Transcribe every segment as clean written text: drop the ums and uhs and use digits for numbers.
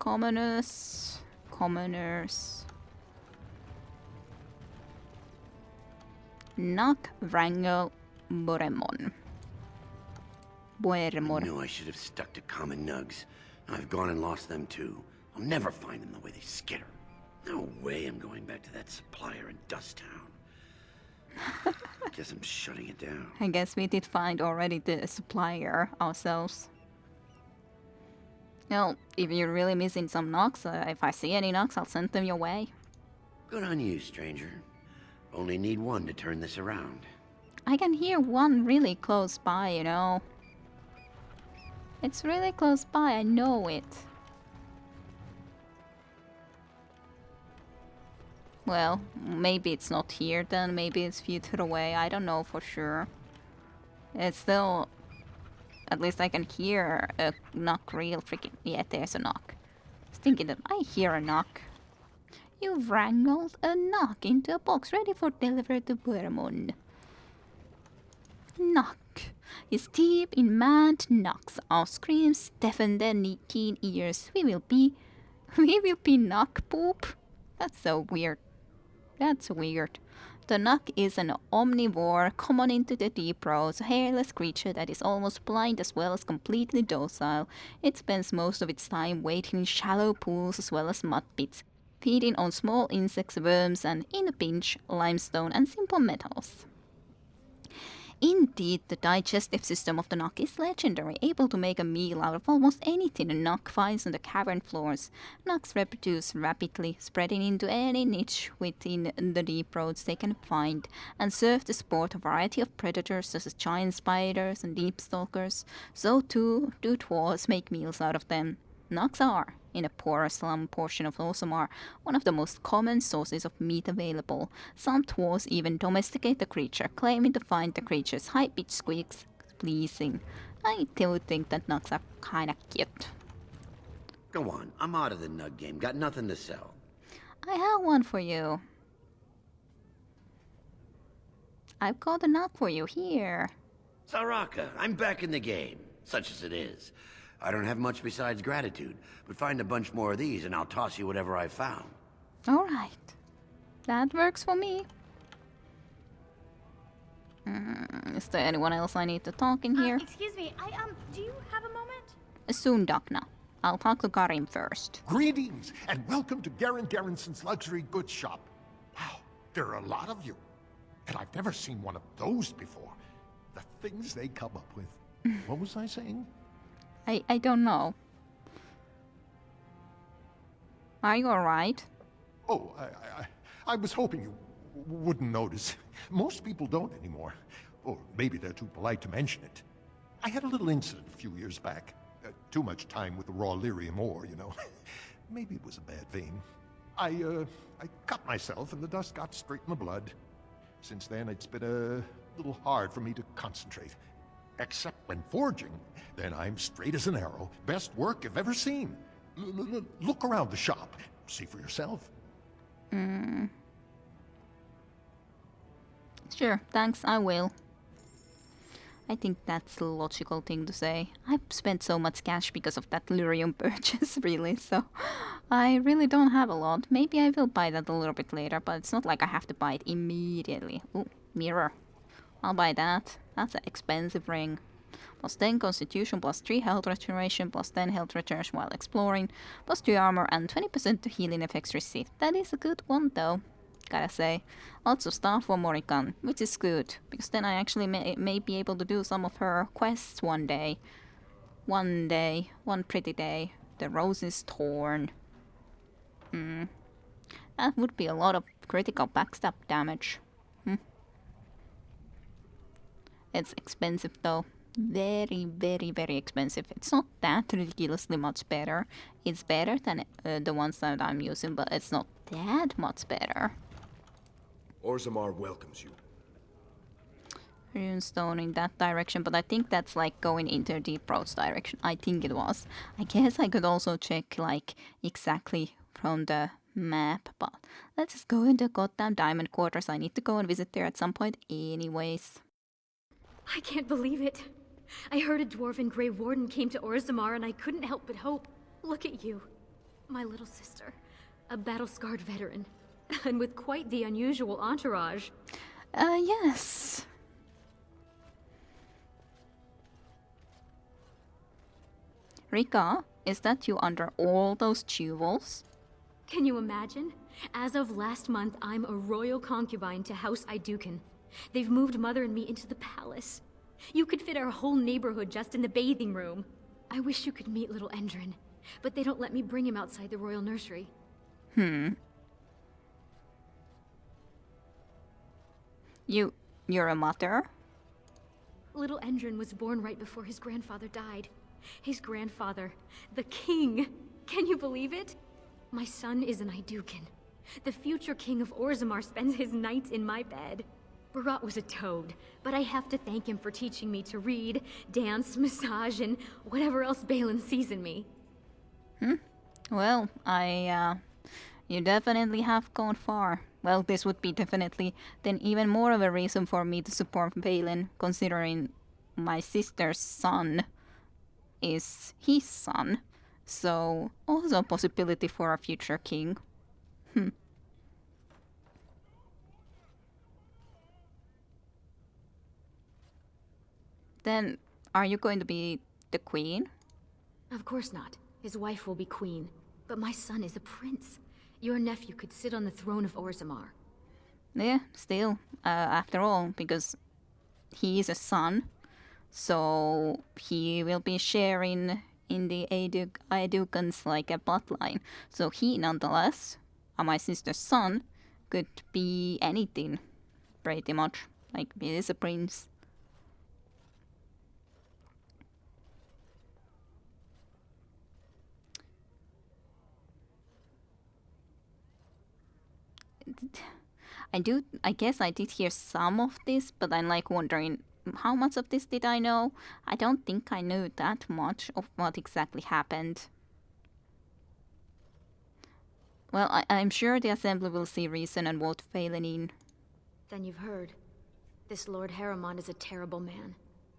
Commoners. Knock, wrangle, Boremon. I knew I should have stuck to common nugs. I've gone and lost them too. I'll never find them the way they skitter. No way I'm going back to that supplier in Dust Town. Guess I'm shutting it down. I guess we did find already the supplier ourselves. Well, if you're really missing some knocks, if I see any knocks, I'll send them your way. Good on you, stranger. Only need one to turn this around. I can hear one really close by, you know. It's really close by, I know it. Well, maybe it's not here then, maybe it's further away, I don't know for sure. It's still... At least I can hear a knock real freaking... Yeah, there's a knock. I was thinking that I hear a knock. You've wrangled a knock into a box ready for delivery to Boremon. Knock. His deep in mad knocks. Our screams deafen their keen ears. We will be knock poop. That's so weird. That's weird. The knock is an omnivore, common into the deep roads, a hairless creature that is almost blind as well as completely docile. It spends most of its time wading in shallow pools as well as mud pits, feeding on small insects, worms, and, in a pinch, limestone and simple metals. Indeed, the digestive system of the knock is legendary, able to make a meal out of almost anything a knock finds on the cavern floors. Knocks reproduce rapidly, spreading into any niche within the deep roads they can find, and serve to sport a variety of predators such as giant spiders and deep stalkers. So too do dwarves make meals out of them. Knocks are, in a poorer slum portion of Orzammar, one of the most common sources of meat available. Some dwarves even domesticate the creature, claiming to find the creature's high-pitched squeaks pleasing. I do think that knocks are kinda cute. Go on, I'm out of the nug game. Got nothing to sell. I have one for you. I've got a knock for you here. Saraka, I'm back in the game, such as it is. I don't have much besides gratitude, but find a bunch more of these and I'll toss you whatever I found. Alright. That works for me. Is there anyone else I need to talk in here? Excuse me, do you have a moment? Soon, Docna. I'll talk to Karim first. Greetings, and welcome to Garen Garrison's luxury goods shop. Wow, there are a lot of you. And I've never seen one of those before. The things they come up with. What was I saying? I don't know. Are you alright? Oh, I was hoping you wouldn't notice. Most people don't anymore. Or maybe they're too polite to mention it. I had a little incident a few years back. Too much time with the raw lyrium ore, you know. Maybe it was a bad vein. I cut myself and the dust got straight in the blood. Since then, it's been a little hard for me to concentrate. Except when forging, then I'm straight as an arrow. Best work I've ever seen. Look around the shop. See for yourself. Sure, thanks, I will. I think that's the logical thing to say. I've spent so much cash because of that lyrium purchase, really, so I really don't have a lot. Maybe I will buy that a little bit later, but it's not like I have to buy it immediately. Ooh, mirror. I'll buy that. That's an expensive ring. Plus 10 constitution, plus 3 health regeneration, plus 10 health regeneration while exploring, plus 2 armor, and 20% to healing effects received. That is a good one, though. Gotta say. Lots of stuff for Morrigan, which is good, because then I actually may be able to do some of her quests one day. One pretty day. The rose is torn. That would be a lot of critical backstab damage. It's expensive though. Very, very, very expensive. It's not that ridiculously much better. It's better than the ones that I'm using, but it's not that much better. Orzammar welcomes you. Runestone in that direction, but I think that's like going into Deep Road's direction. I think it was. I guess I could also check like exactly from the map, but let's just go into goddamn Diamond Quarters. I need to go and visit there at some point anyways. I can't believe it. I heard a dwarven Grey Warden came to Orzammar and I couldn't help but hope. Look at you. My little sister. A battle-scarred veteran. And with quite the unusual entourage. Yes. Rika, is that you under all those jewels? Can you imagine? As of last month, I'm a royal concubine to House Iduken. They've moved Mother and me into the palace. You could fit our whole neighborhood just in the bathing room. I wish you could meet little Endrin, but they don't let me bring him outside the royal nursery. You're a mother? Little Endrin was born right before his grandfather died. His grandfather, the king. Can you believe it? My son is an Iduken. The future king of Orzammar spends his nights in my bed. Barat was a toad, but I have to thank him for teaching me to read, dance, massage, and whatever else Balin sees in me. Well, you definitely have gone far. Well, this would be definitely then even more of a reason for me to support Balin, considering my sister's son is his son. So, also a possibility for a future king. Then, are you going to be the queen? Of course not. His wife will be queen. But my son is a prince. Your nephew could sit on the throne of Orzammar. Yeah, still, after all, because he is a son, so he will be sharing in the Aedukans like a bloodline. So he, nonetheless, my sister's son, could be anything, pretty much. Like, he is a prince. I guess I did hear some of this, but I'm like wondering how much of this did I know? I don't think I knew that much of what exactly happened. Well, I'm sure the Assembly will see reason and vote Phelan in. Then you've heard. This Lord Harmont is a terrible man.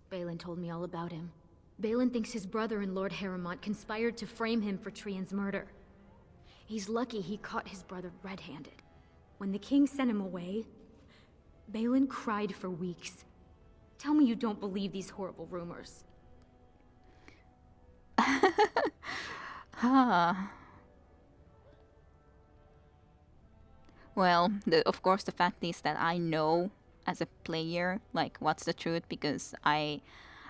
Balin told me all about him. Balin thinks his brother and Lord Harmont conspired to frame him for Trian's murder. He's lucky he caught his brother red-handed. When the king sent him away, Balin cried for weeks. Tell me you don't believe these horrible rumors. Well, of course the fact is that I know as a player, like, what's the truth, because I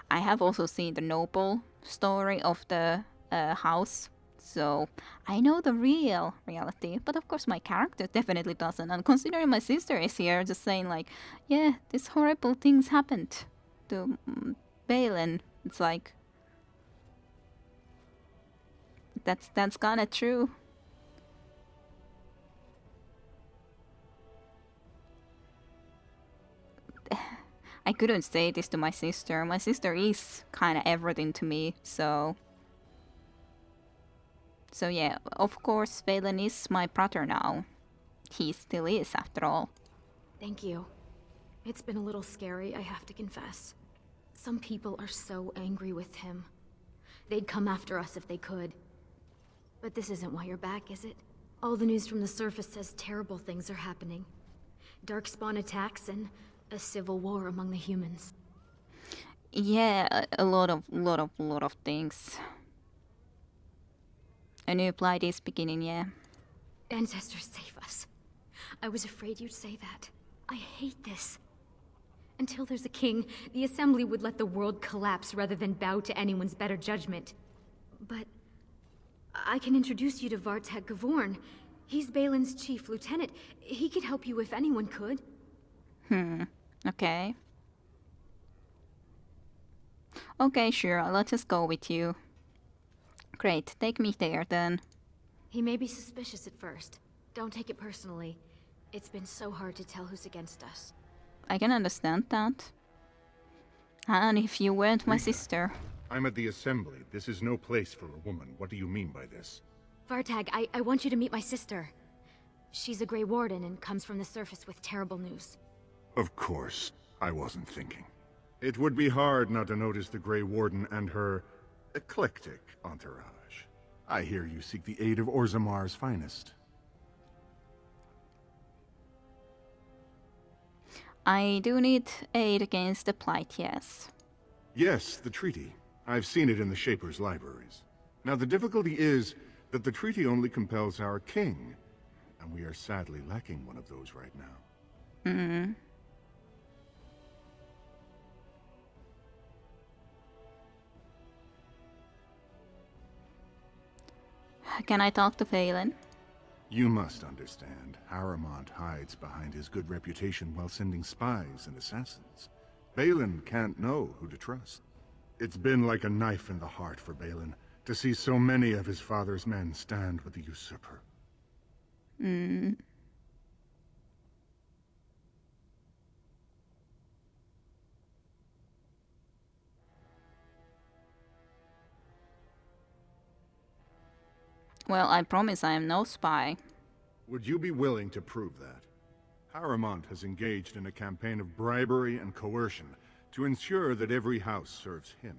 have also seen the noble story of the house. So, I know the real reality, but of course my character definitely doesn't. And considering my sister is here, just saying like, yeah, these horrible things happened to Balin. It's like, that's kinda true. I couldn't say this to my sister. My sister is kinda everything to me, so... So yeah, of course, Phelan is my brother now. He still is, after all. Thank you. It's been a little scary, I have to confess. Some people are so angry with him. They'd come after us if they could. But this isn't why you're back, is it? All the news from the surface says terrible things are happening. Darkspawn attacks and a civil war among the humans. Yeah, a lot of things. A new plight is beginning, yeah. Ancestors, save us. I was afraid you'd say that. I hate this. Until there's a king, the Assembly would let the world collapse rather than bow to anyone's better judgment. But I can introduce you to Vartag Gavorn. He's Balin's chief lieutenant. He could help you if anyone could. Okay. Okay, sure, I'll just go with you. Great, take me there then. He may be suspicious at first. Don't take it personally. It's been so hard to tell who's against us. I can understand that. And if you weren't my sister... I'm at the Assembly. This is no place for a woman. What do you mean by this? Vartag, I want you to meet my sister. She's a Grey Warden and comes from the surface with terrible news. Of course. I wasn't thinking. It would be hard not to notice the Grey Warden and her eclectic entourage. I hear you seek the aid of Orzamar's finest. I do need aid against the Blight, yes. Yes, the treaty. I've seen it in the Shaper's libraries. Now the difficulty is that the treaty only compels our king, and we are sadly lacking one of those right now. Hmm. Can I talk to Phelan? You must understand, Harmont hides behind his good reputation while sending spies and assassins. Balin can't know who to trust. It's been like a knife in the heart for Balin to see so many of his father's men stand with the usurper. Hmm. Well, I promise I am no spy. Would you be willing to prove that? Harmont has engaged in a campaign of bribery and coercion to ensure that every house serves him.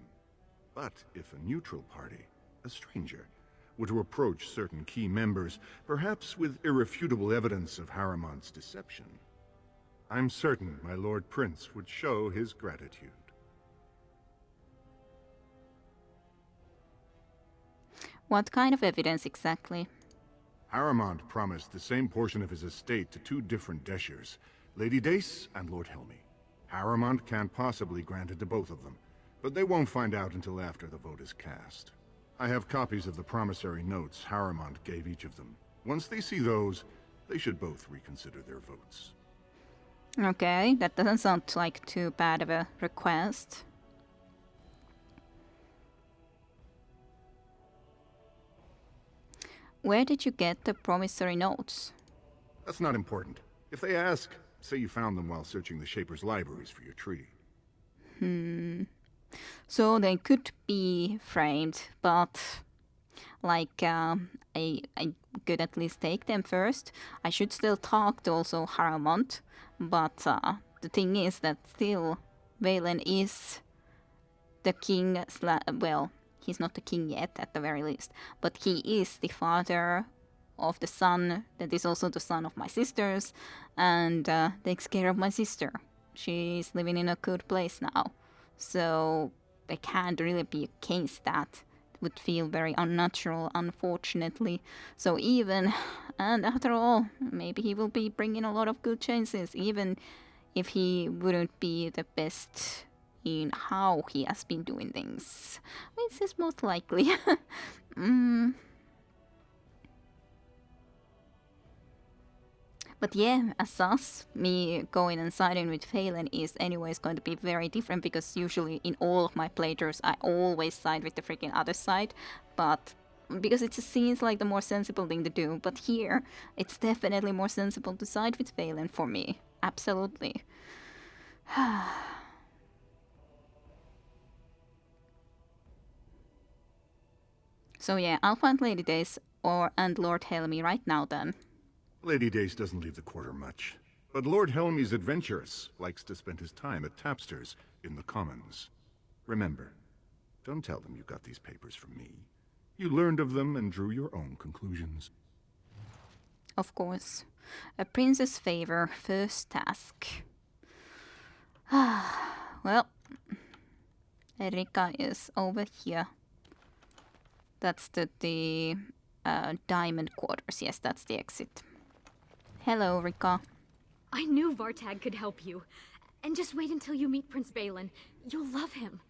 But if a neutral party, a stranger, were to approach certain key members, perhaps with irrefutable evidence of Harmont's deception, I'm certain my Lord Prince would show his gratitude. What kind of evidence exactly? Harmont promised the same portion of his estate to two different Deshers, Lady Dace and Lord Helmy. Harmont can't possibly grant it to both of them, but they won't find out until after the vote is cast. I have copies of the promissory notes Harmont gave each of them. Once they see those, they should both reconsider their votes. Okay, that doesn't sound like too bad of a request. Where did you get the promissory notes? That's not important. If they ask, say you found them while searching the Shaper's libraries for your treaty. So they could be framed, but like I could at least take them first. I should still talk to also Harmont, but the thing is that still Valen is the king. Well, he's not the king yet, at the very least, but he is the father of the son that is also the son of my sisters, and takes care of my sister. She's living in a good place now, so there can't really be a case that would feel very unnatural, unfortunately. So even, and after all, maybe he will be bringing a lot of good chances, even if he wouldn't be the best in how he has been doing things, which is most likely. But yeah, as us, me going and siding with Phelan is anyways going to be very different, because usually in all of my playthroughs I always side with the freaking other side, but because it just seems like the more sensible thing to do. But here, it's definitely more sensible to side with Phelan for me. Absolutely. So yeah, I'll find Lady Dace and Lord Helmy right now then. Lady Dace doesn't leave the quarter much, but Lord Helmy's adventurous, likes to spend his time at tapsters in the Commons. Remember, don't tell them you got these papers from me. You learned of them and drew your own conclusions. Of course. A prince's favor, first task. Well, Erika is over here. That's the diamond quarters. Yes, that's the exit. Hello, Rika. I knew Vartag could help you. And just wait until you meet Prince Balin. You'll love him.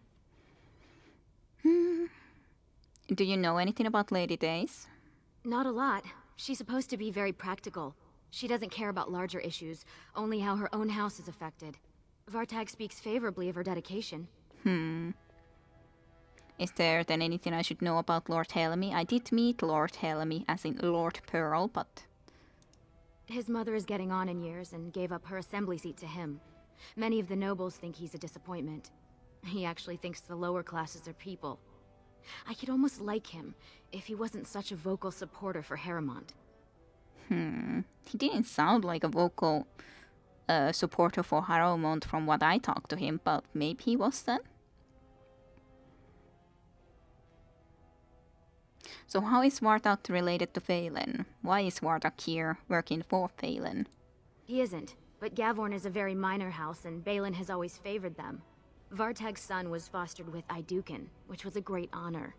Do you know anything about Lady Dace? Not a lot. She's supposed to be very practical. She doesn't care about larger issues, only how her own house is affected. Vartag speaks favorably of her dedication. Is there then anything I should know about Lord Helmy? I did meet Lord Helmy, as in Lord Pearl, but... His mother is getting on in years and gave up her assembly seat to him. Many of the nobles think he's a disappointment. He actually thinks the lower classes are people. I could almost like him if he wasn't such a vocal supporter for Harmont. He didn't sound like a vocal supporter for Harmont from what I talked to him, but maybe he was then? So how is Wartak related to Phelan? Why is Wartak here working for Phelan? He isn't, but Gavorn is a very minor house, and Balin has always favored them. Vartag's son was fostered with Idukin, which was a great honor.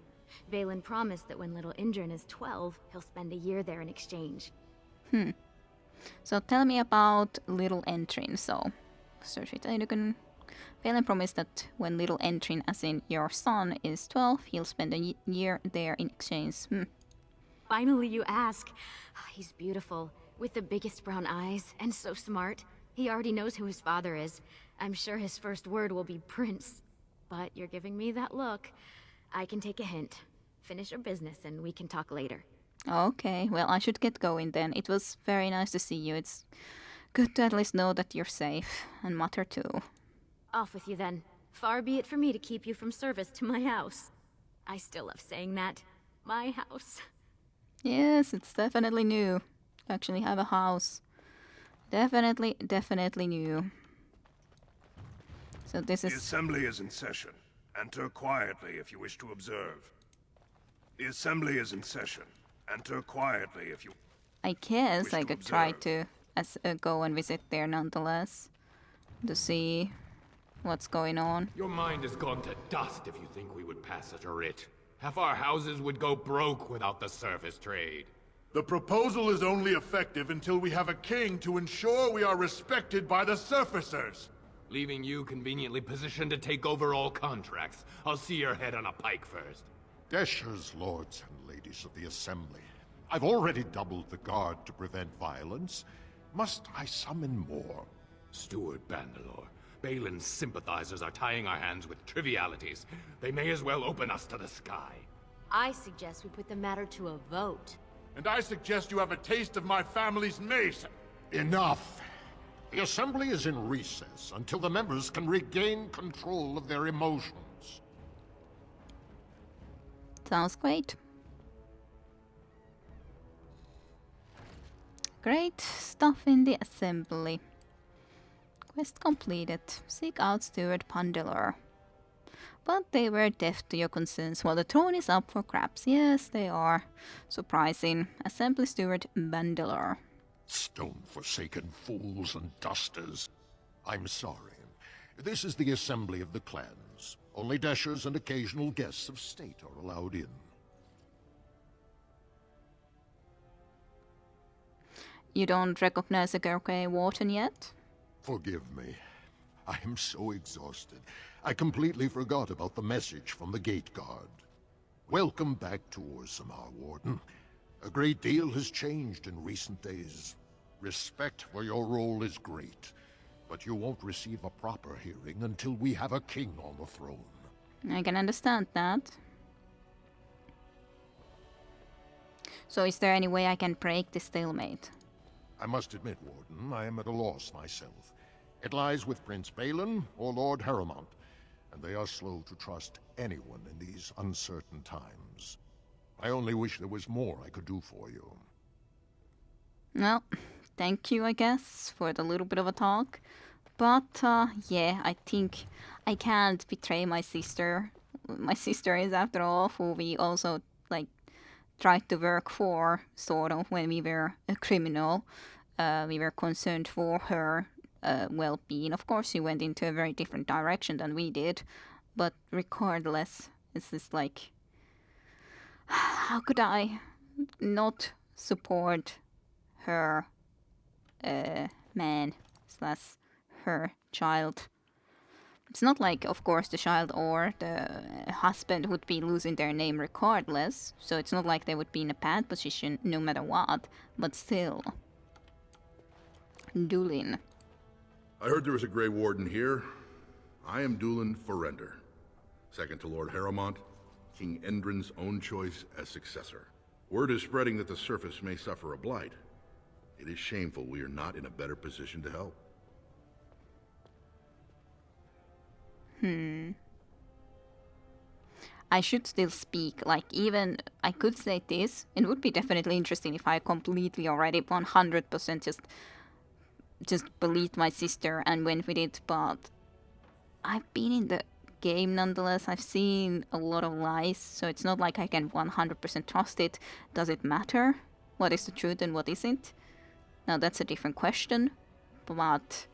Balin promised that when little Indrin is 12, he'll spend a year there in exchange. So tell me about little Entrin. So, search with Idukin. Balin promised that when little Entrin, as in your son, is 12, he'll spend a year there in exchange. Finally you ask. He's beautiful, with the biggest brown eyes, and so smart. He already knows who his father is. I'm sure his first word will be Prince. But you're giving me that look. I can take a hint. Finish your business and we can talk later. Okay, well, I should get going then. It was very nice to see you. It's good to at least know that you're safe. And Mater too. Off with you then. Far be it for me to keep you from service to my house. I still love saying that. My house. Yes, it's definitely new. To actually have a house. Definitely new. So this The is... assembly is in session. Enter quietly if you wish to observe. The assembly is in session. Enter quietly if you... I guess wish I to could try observe. to go and visit there nonetheless. To see what's going on. Your mind has gone to dust if you think we would pass such a writ. Half our houses would go broke without the surface trade. The proposal is only effective until we have a king to ensure we are respected by the surfacers. Leaving you conveniently positioned to take over all contracts. I'll see your head on a pike first. Deshers, lords and ladies of the Assembly. I've already doubled the guard to prevent violence. Must I summon more? Steward Bandalore, Balin's sympathizers are tying our hands with trivialities. They may as well open us to the sky. I suggest we put the matter to a vote. And I suggest you have a taste of my family's mace. Enough! The Assembly is in recess until the members can regain control of their emotions. Sounds great. Great stuff in the assembly. Quest completed. Seek out Steward Pandelor. But they were deaf to your concerns while the throne is up for grabs. Yes, they are. Surprising. Assembly Steward Bandelor. Stone-forsaken fools and dusters. I'm sorry. This is the assembly of the clans. Only Deshers and occasional guests of state are allowed in. You don't recognize a Gurkha Warden yet? Forgive me. I am so exhausted. I completely forgot about the message from the gate guard. Welcome back to Orzammar, Warden. A great deal has changed in recent days. Respect for your role is great, but you won't receive a proper hearing until we have a king on the throne. I can understand that. So is there any way I can break this stalemate? I must admit, Warden, I am at a loss myself. It lies with Prince Balin or Lord Harmont, and they are slow to trust anyone in these uncertain times. I only wish there was more I could do for you. Well, thank you, I guess, for the little bit of a talk. But, yeah, I think I can't betray my sister. My sister is, after all, who we also, like, tried to work for, sort of, when we were a criminal. We were concerned for her well-being. Of course, she went into a very different direction than we did. But regardless, it's just like, how could I not support her man slash her child? It's not like, of course, the child or the husband would be losing their name regardless, so it's not like they would be in a bad position no matter what, but still. Dulin. I heard there was a Grey Warden here. I am Dulin Forrender, second to Lord Harmont, King Endrin's own choice as successor. Word is spreading that the surface may suffer a blight. It is shameful we are not in a better position to help. I should still speak, like, even, I could say this, it would be definitely interesting if I completely already 100% just believed my sister and went with it, but I've been in the game nonetheless. I've seen a lot of lies, so it's not like I can 100% trust it. Does it matter what is the truth and what isn't? Now that's a different question, but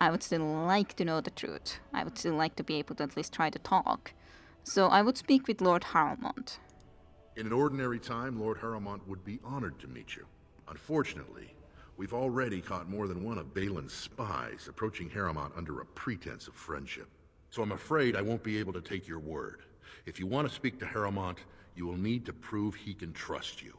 I would still like to know the truth. I would still like to be able to at least try to talk. So I would speak with Lord Harmont. In an ordinary time, Lord Harmont would be honored to meet you. Unfortunately, we've already caught more than one of Balin's spies approaching Harmont under a pretense of friendship. So I'm afraid I won't be able to take your word. If you want to speak to Harmont, you will need to prove he can trust you.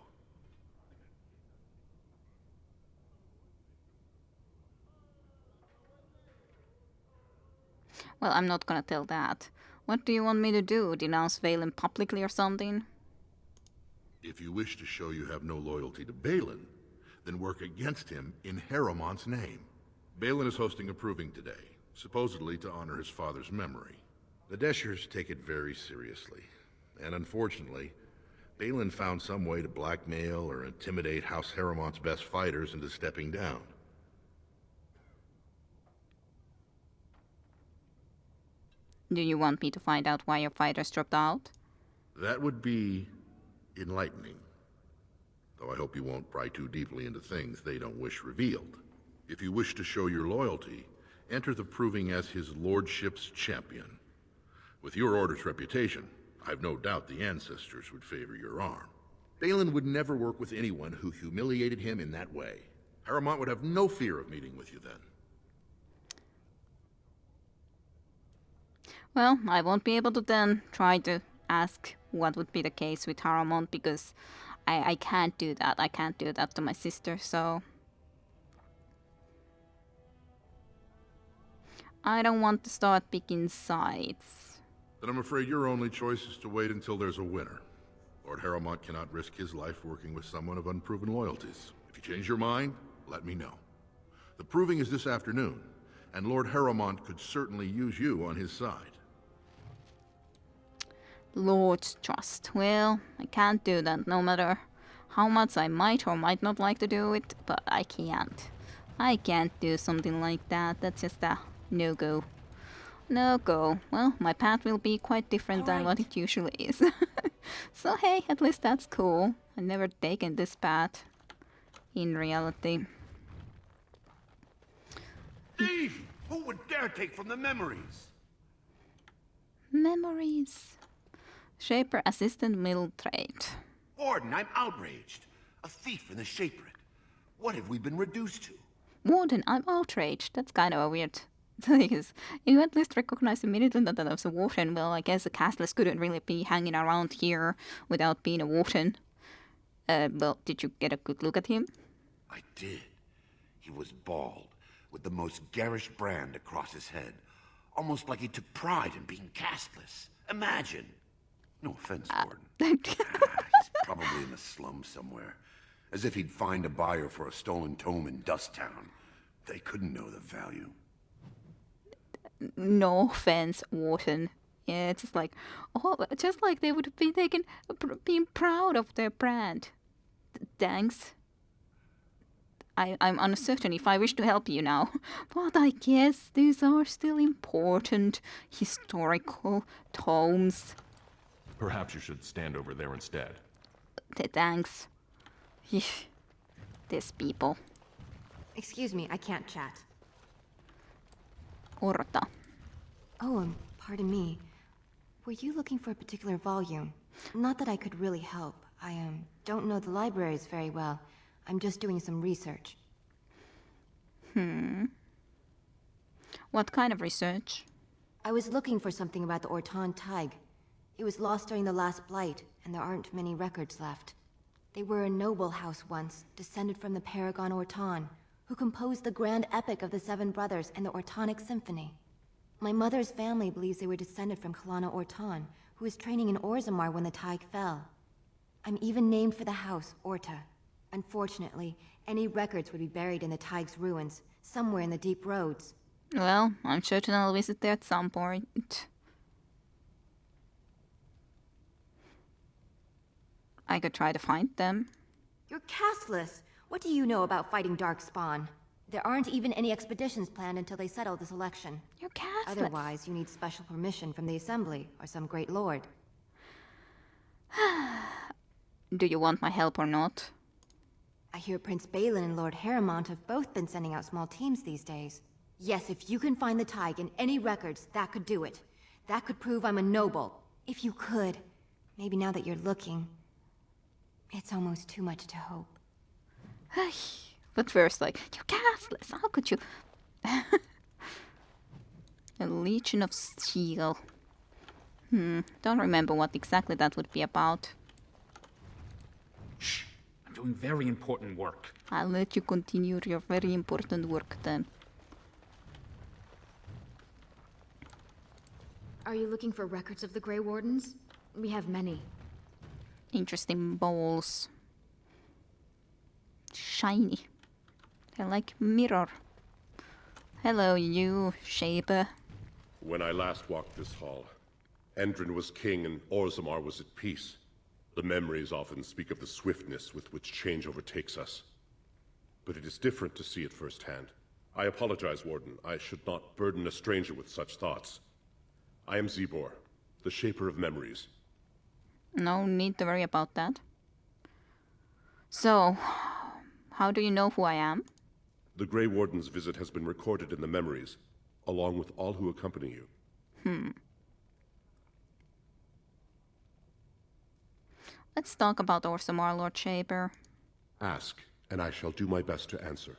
Well, I'm not gonna tell that. What do you want me to do? Denounce Valen publicly or something? If you wish to show you have no loyalty to Balin, then work against him in Harimont's name. Balin is hosting a proving today, supposedly to honor his father's memory. The Deshers take it very seriously, and unfortunately, Balin found some way to blackmail or intimidate House Harimont's best fighters into stepping down. Do you want me to find out why your fighters dropped out? That would be enlightening. Though I hope you won't pry too deeply into things they don't wish revealed. If you wish to show your loyalty, enter the proving as his lordship's champion. With your order's reputation, I've no doubt the ancestors would favor your arm. Balin would never work with anyone who humiliated him in that way. Harmont would have no fear of meeting with you then. Well, I won't be able to then try to ask what would be the case with Harmont because I can't do that. I can't do that to my sister, so... I don't want to start picking sides. Then I'm afraid your only choice is to wait until there's a winner. Lord Harmont cannot risk his life working with someone of unproven loyalties. If you change your mind, let me know. The proving is this afternoon, and Lord Harmont could certainly use you on his side. Lord's trust. Well, I can't do that no matter how much I might or might not like to do it, but I can't. I can't do something like that. That's just a no-go. No-go. Well, my path will be quite different than what it usually is. So hey, at least that's cool. I've never taken this path in reality. Thief! Who would dare take from the memories? Memories. Shaper Assistant Middle Trade. Warden, I'm outraged. A thief in the Shaperate. What have we been reduced to? Warden, I'm outraged. That's kind of a weird thing. You at least recognize immediately that I was a warden. Well, I guess a castless couldn't really be hanging around here without being a warden. Well, did you get a good look at him? I did. He was bald, with the most garish brand across his head. Almost like he took pride in being castless. Imagine. No offense, Warden. He's probably in the slums somewhere. As if he'd find a buyer for a stolen tome in Dust Town. They couldn't know the value. No offense, Warden. Yeah, it's just like, oh, just like they would be being proud of their brand. Thanks. I'm uncertain if I wish to help you now, but I guess these are still important historical tomes. Perhaps you should stand over there instead. Thanks. These people. Excuse me, I can't chat. Orta. Oh, pardon me. Were you looking for a particular volume? Not that I could really help. I don't know the libraries very well. I'm just doing some research. What kind of research? I was looking for something about the Orton Tig. It was lost during the last Blight, and there aren't many records left. They were a noble house once, descended from the Paragon Orton, who composed the grand epic of the Seven Brothers and the Ortonic Symphony. My mother's family believes they were descended from Kalana Orton, who was training in Orzammar when the Tig fell. I'm even named for the house, Orta. Unfortunately, any records would be buried in the Tig's ruins, somewhere in the deep roads. Well, I'm certain I'll visit there at some point. I could try to find them. You're castless. What do you know about fighting Darkspawn? There aren't even any expeditions planned until they settle this election. You're castless. Otherwise, you need special permission from the Assembly or some great lord. Do you want my help or not? I hear Prince Balin and Lord Harmont have both been sending out small teams these days. Yes, if you can find the Tig in any records, that could do it. That could prove I'm a noble. If you could. Maybe now that you're looking. It's almost too much to hope. But first, like, you're castless. How could you? A Legion of Steel. Don't remember what exactly that would be about. Shh. I'm doing very important work. I'll let you continue your very important work then. Are you looking for records of the Grey Wardens? We have many. Interesting balls. Shiny. They're like mirror. Hello, you, Shaper. When I last walked this hall, Endrin was king and Orzammar was at peace. The memories often speak of the swiftness with which change overtakes us. But it is different to see it firsthand. I apologize, Warden. I should not burden a stranger with such thoughts. I am Zebor, the Shaper of Memories. No need to worry about that. So, how do you know who I am? The Grey Warden's visit has been recorded in the memories, along with all who accompany you. Let's talk about Orzammar, Lord Shaper. Ask, and I shall do my best to answer.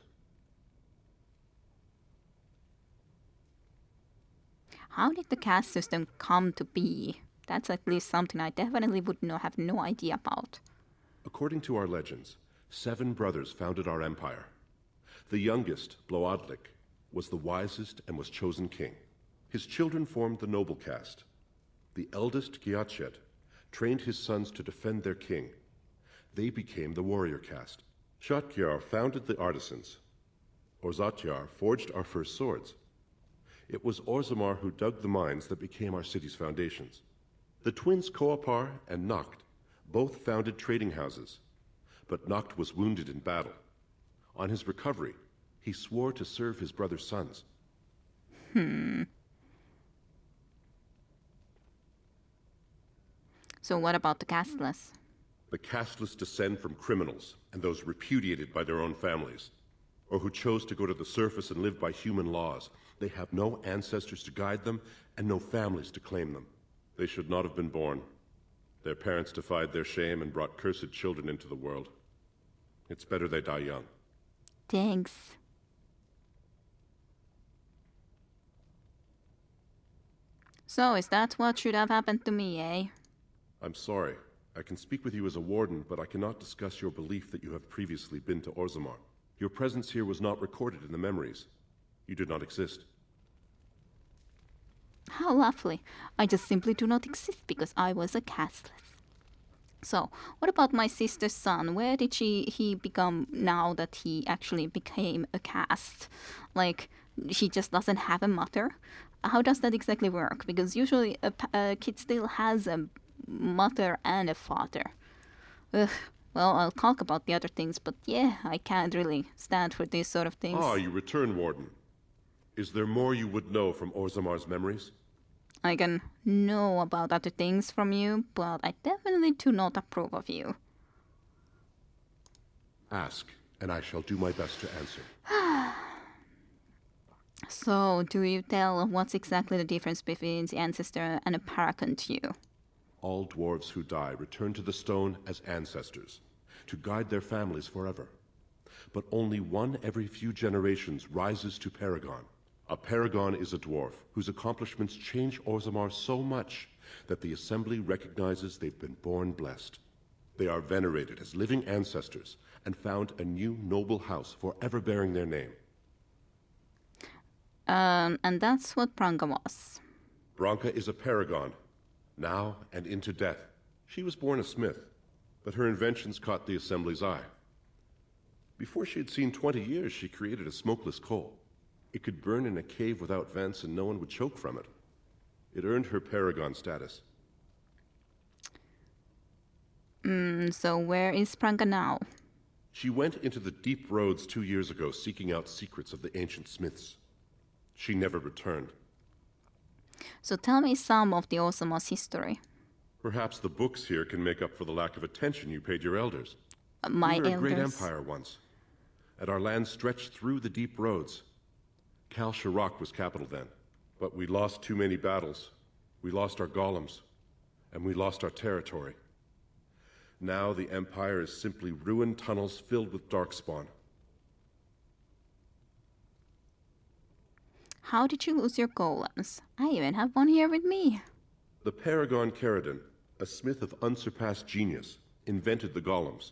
How did the caste system come to be? That's at least something I definitely would have no idea about. According to our legends, 7 brothers founded our empire. The youngest, Bloadlik, was the wisest and was chosen king. His children formed the noble caste. The eldest, Giachet, trained his sons to defend their king. They became the warrior caste. Shatkyar founded the artisans. Orzatyar forged our first swords. It was Orzammar who dug the mines that became our city's foundations. The twins Koapar and Noct both founded trading houses, but Noct was wounded in battle. On his recovery, he swore to serve his brother's sons. So what about the casteless? The casteless descend from criminals and those repudiated by their own families, or who chose to go to the surface and live by human laws. They have no ancestors to guide them and no families to claim them. They should not have been born. Their parents defied their shame and brought cursed children into the world. It's better they die young. Thanks. So, is that what should have happened to me, eh? I'm sorry. I can speak with you as a warden, but I cannot discuss your belief that you have previously been to Orzammar. Your presence here was not recorded in the memories. You did not exist. How lovely. I just simply do not exist because I was a casteless. So, what about my sister's son? Where did he become now that he actually became a caste? Like, he just doesn't have a mother? How does that exactly work? Because usually a kid still has a mother and a father. Ugh. Well, I'll talk about the other things, but yeah, I can't really stand for these sort of things. Ah, you return, Warden. Is there more you would know from Orzammar's memories? I can know about other things from you, but I definitely do not approve of you. Ask, and I shall do my best to answer. So, do you tell what's exactly the difference between the ancestor and a paragon to you? All dwarves who die return to the stone as ancestors, to guide their families forever. But only one every few generations rises to paragon. A paragon is a dwarf whose accomplishments change Orzammar so much that the Assembly recognizes they've been born blessed. They are venerated as living ancestors and found a new noble house forever bearing their name. And that's what Branka was. Branka is a paragon, now and into death. She was born a smith, but her inventions caught the Assembly's eye. Before she had seen 20 years, she created a smokeless coal. It could burn in a cave without vents and no one would choke from it. It earned her paragon status. So where is Branka now? She went into the deep roads 2 years ago seeking out secrets of the ancient smiths. She never returned. So tell me some of the Orzamar's history. Perhaps the books here can make up for the lack of attention you paid your elders. My We were elders? a great empire once, and our land stretched through the deep roads. Kal Shirak was capital then, but we lost too many battles. We lost our golems, and we lost our territory. Now the Empire is simply ruined tunnels filled with darkspawn. How did you lose your golems? I even have one here with me. The Paragon Caridon, a smith of unsurpassed genius, invented the golems.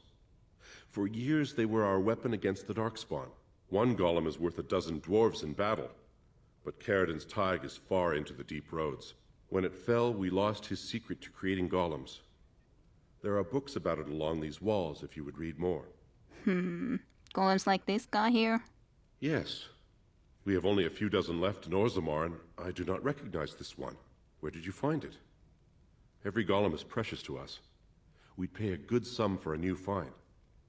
For years they were our weapon against the darkspawn. One golem is worth a dozen dwarves in battle, but Caridon's Tig is far into the deep roads. When it fell, we lost his secret to creating golems. There are books about it along these walls if you would read more. Golems like this guy here? Yes. We have only a few dozen left in Orzammar, and I do not recognize this one. Where did you find it? Every golem is precious to us. We'd pay a good sum for a new find.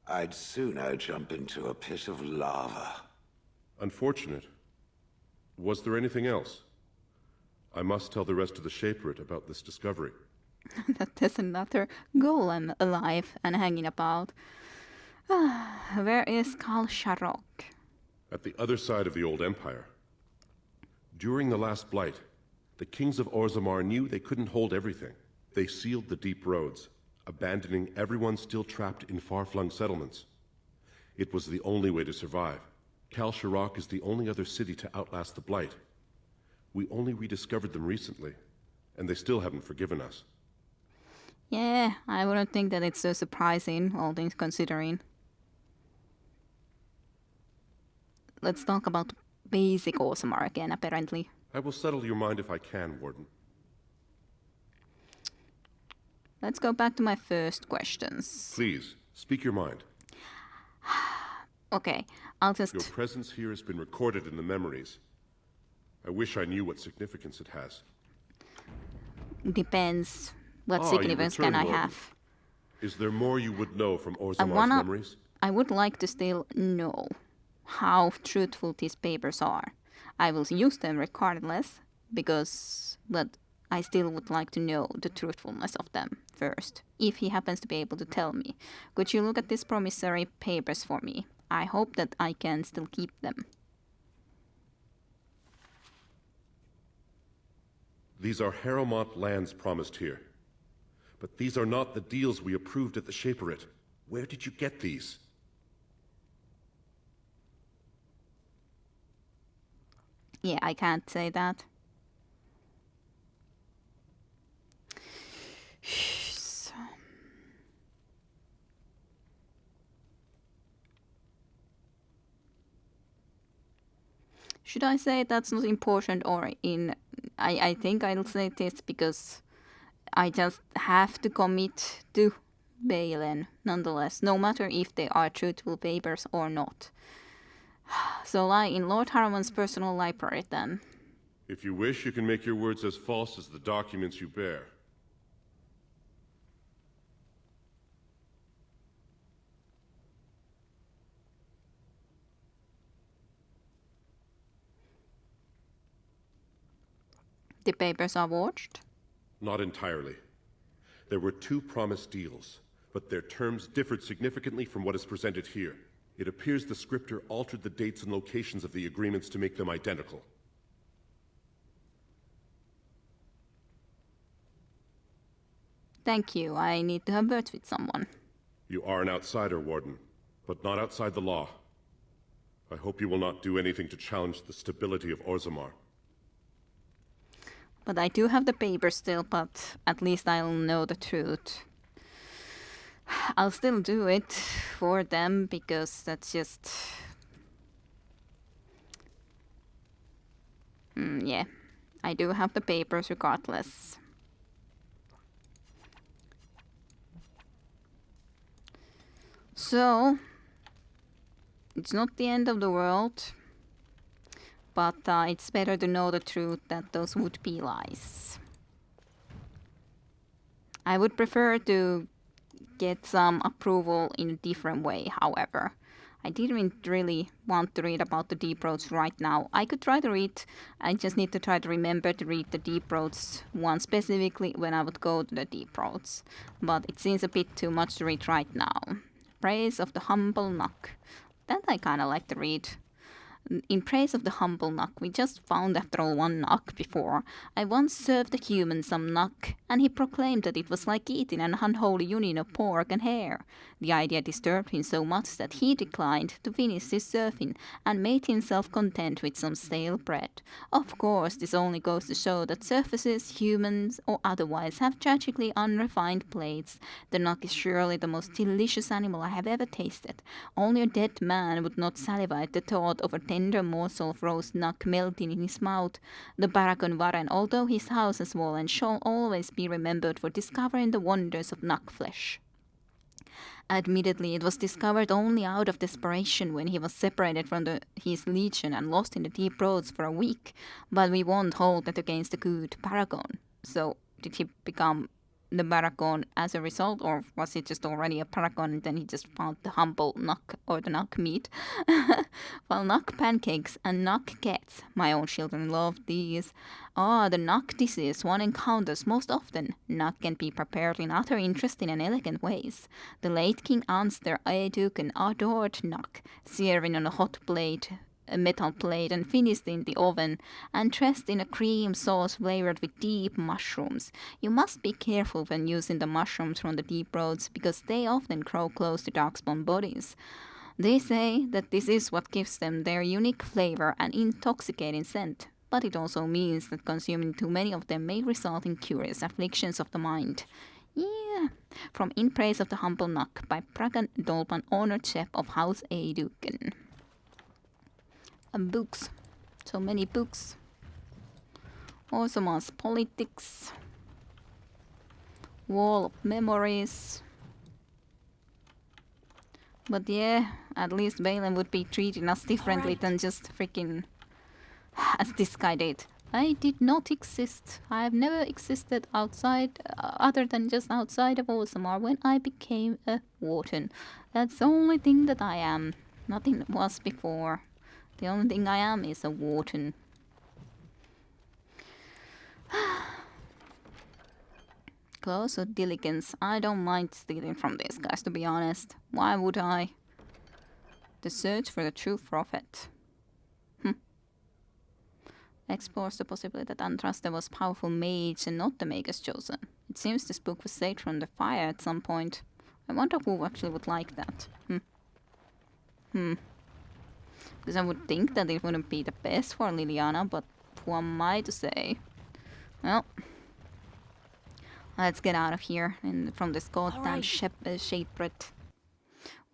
I'd sooner jump into a pit of lava. Unfortunate. Was there anything else? I must tell the rest of the Shaperate about this discovery. That there's another golem alive and hanging about. Where is Kal Shirak? At the other side of the old empire. During the last blight, the kings of Orzammar knew they couldn't hold everything. They sealed the deep roads, abandoning everyone still trapped in far-flung settlements. It was the only way to survive. Kal Shirak is the only other city to outlast the blight. We only rediscovered them recently, and they still haven't forgiven us. Yeah, I wouldn't think that it's so surprising, all things considering. Let's talk about basic Orzammar again, apparently. I will settle your mind if I can, Warden. Let's go back to my first questions. Please, speak your mind. Okay, I'll just... Your presence here has been recorded in the memories. I wish I knew what significance it has. Depends. What significance can I have? Is there more you would know from Orzamar's memories? I would like to still know how truthful these papers are. I will use them regardless, but I still would like to know the truthfulness of them first, if he happens to be able to tell me. Could you look at these promissory papers for me? I hope that I can still keep them. These are Harmont lands promised here. But these are not the deals we approved at the Shaperate. Where did you get these? Yeah, I can't say that. Should I say that's not important or in... I think I'll say this because I just have to commit to Balin nonetheless, no matter if they are truthful papers or not. So lie in Lord Harmont's personal library then. If you wish, you can make your words as false as the documents you bear. The papers are forged? Not entirely. There were 2 promised deals, but their terms differed significantly from what is presented here. It appears the scripter altered the dates and locations of the agreements to make them identical. Thank you. I need to have words with someone. You are an outsider, Warden, but not outside the law. I hope you will not do anything to challenge the stability of Orzammar. But I do have the papers still, but at least I'll know the truth. I'll still do it for them because that's just... yeah, I do have the papers regardless. So, it's not the end of the world, but it's better to know the truth that those would be lies. I would prefer to get some approval in a different way, however. I didn't really want to read about the deep roads right now. I could try to read, I just need to try to remember to read the deep roads one specifically when I would go to the deep roads. But it seems a bit too much to read right now. Praise of the Humble Knock. That I kinda like to read. In praise of the humble knock, we just found after all one knock before. I once served a human some knock, and he proclaimed that it was like eating an unholy union of pork and hare. The idea disturbed him so much that he declined to finish his serving, and made himself content with some stale bread. Of course, this only goes to show that surfaces, humans or otherwise, have tragically unrefined plates. The knock is surely the most delicious animal I have ever tasted. Only a dead man would not salivate at the thought of a tender morsel of roast knock melting in his mouth. The Paragon Varen, although his house is wallen, shall always be remembered for discovering the wonders of knock flesh. Admittedly, it was discovered only out of desperation when he was separated from his legion and lost in the deep roads for a week, but we won't hold that against the good Paragon. So, did he become the Paragon as a result, or was he just already a Paragon and then he just found the humble knock or the knock meat? Well, knock pancakes and knock cats. My own children love these. The knock dishes one encounters most often. Knock can be prepared in other interesting and elegant ways. The late King Anster Aeducan adored knock, serving on a hot plate, a metal plate, and finished in the oven, and dressed in a cream sauce flavored with deep mushrooms. You must be careful when using the mushrooms from the deep roads, because they often grow close to darkspawn bodies. They say that this is what gives them their unique flavor and intoxicating scent, but it also means that consuming too many of them may result in curious afflictions of the mind. Yeah. From In Praise of the Humble Knock by Bragan Dolpan, honored chef of House Aeducan. Books. So many books. Orzamar's Politics. Wall of Memories. But yeah, at least Valen would be treating us differently than just freaking as this guy did. I did not exist. I have never existed outside, other than just outside of Orzammar when I became a warden. That's the only thing that I am. Nothing was before. The only thing I am is a warden. Close or diligence? I don't mind stealing from these guys, to be honest. Why would I? The search for the true prophet. Explores the possibility that Andraste was powerful mage and not the Magus Chosen. It seems this book was saved from the fire at some point. I wonder who actually would like that. Because I would think that it wouldn't be the best for Liliana, but who am I to say? Well, let's get out of here and from this goddamn shapebread,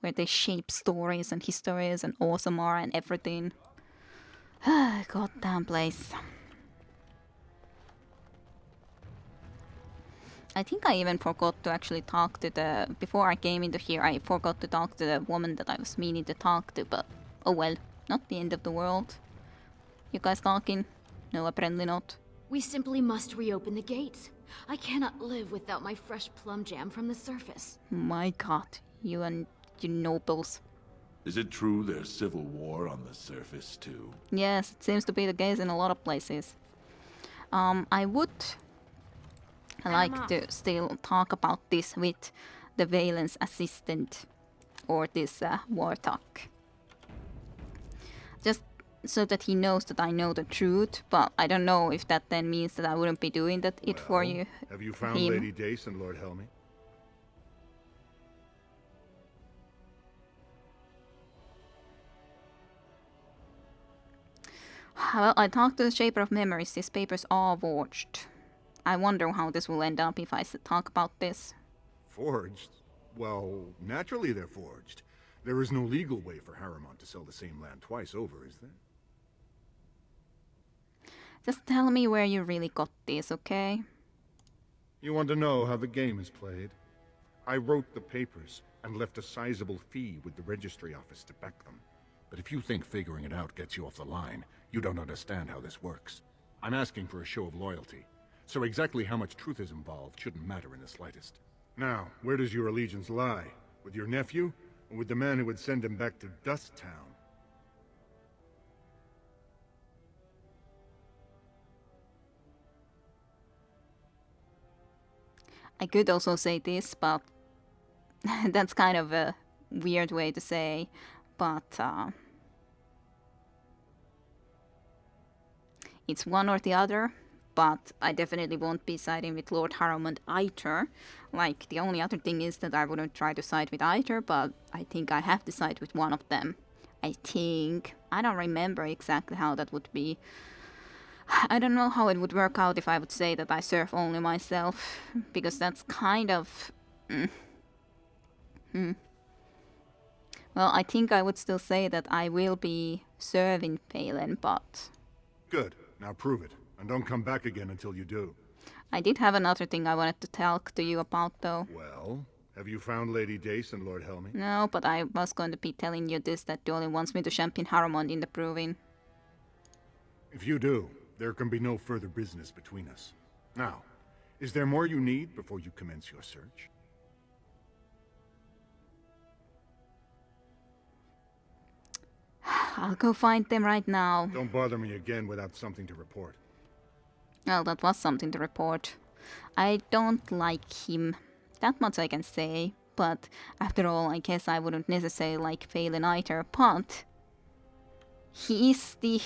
where they shape stories and histories and Orzammar and everything. Goddamn place. I think I even forgot to actually talk to before I came into here, I forgot to talk to the woman that I was meaning to talk to, but oh well. Not the end of the world. You guys talking? No, apparently not. We simply must reopen the gates. I cannot live without my fresh plum jam from the surface. My god, you and your nobles. Is it true there's civil war on the surface too? Yes, it seems to be the case in a lot of places. I would like to still talk about this with the Valen's assistant, or this Warthog. Just so that he knows that I know the truth, but I don't know if that then means that I wouldn't be doing that for you. Have you found Lady Dace and Lord Helmi? Well, I talked to the Shaper of Memories. These papers are forged. I wonder how this will end up if I talk about this. Forged? Well, naturally they're forged. There is no legal way for Harmont to sell the same land twice over, is there? Just tell me where you really got these, okay? You want to know how the game is played? I wrote the papers and left a sizable fee with the registry office to back them. But if you think figuring it out gets you off the line, you don't understand how this works. I'm asking for a show of loyalty, so exactly how much truth is involved shouldn't matter in the slightest. Now, where does your allegiance lie? With your nephew, or with the man who would send him back to Dust Town? I could also say this, but that's kind of a weird way to say, but it's one or the other, but I definitely won't be siding with Lord Harmont either. Like, the only other thing is that I wouldn't try to side with either, but I think I have to side with one of them. I think. I don't remember exactly how that would be. I don't know how it would work out if I would say that I serve only myself, because that's kind of... Well, I think I would still say that I will be serving Phelan, but... Good. Now prove it. And don't come back again until you do. I did have another thing I wanted to talk to you about, though. Well, have you found Lady Dace and Lord Helmi? No, but I was going to be telling you this, that Dolly wants me to champion Harmont in the proving. If you do, there can be no further business between us. Now, is there more you need before you commence your search? I'll go find them right now. Don't bother me again without something to report. Well, that was something to report. I don't like him. That much I can say. But after all, I guess I wouldn't necessarily like Phelan either. But he is the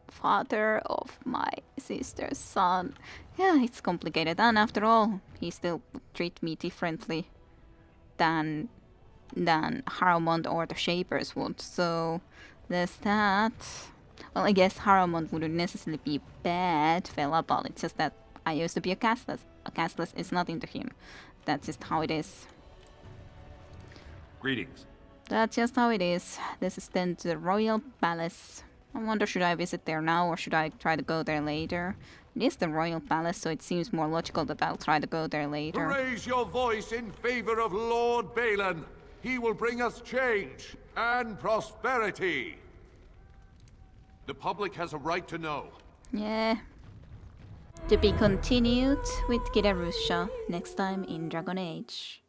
father of my sister's son. Yeah, it's complicated. And after all, he still would treat me differently than Harmont or the Shapers would. So there's that. Well, I guess Harmont wouldn't necessarily be a bad fella, but it's just that I used to be a castless. A castless is nothing to him. That's just how it is. Greetings. That's just how it is. This is then the Royal Palace. I wonder, should I visit there now or should I try to go there later? It is the Royal Palace, so it seems more logical that I'll try to go there later. Raise your voice in favor of Lord Balin. He will bring us change and prosperity. The public has a right to know. Yeah. To be continued with Kidarusha next time in Dragon Age.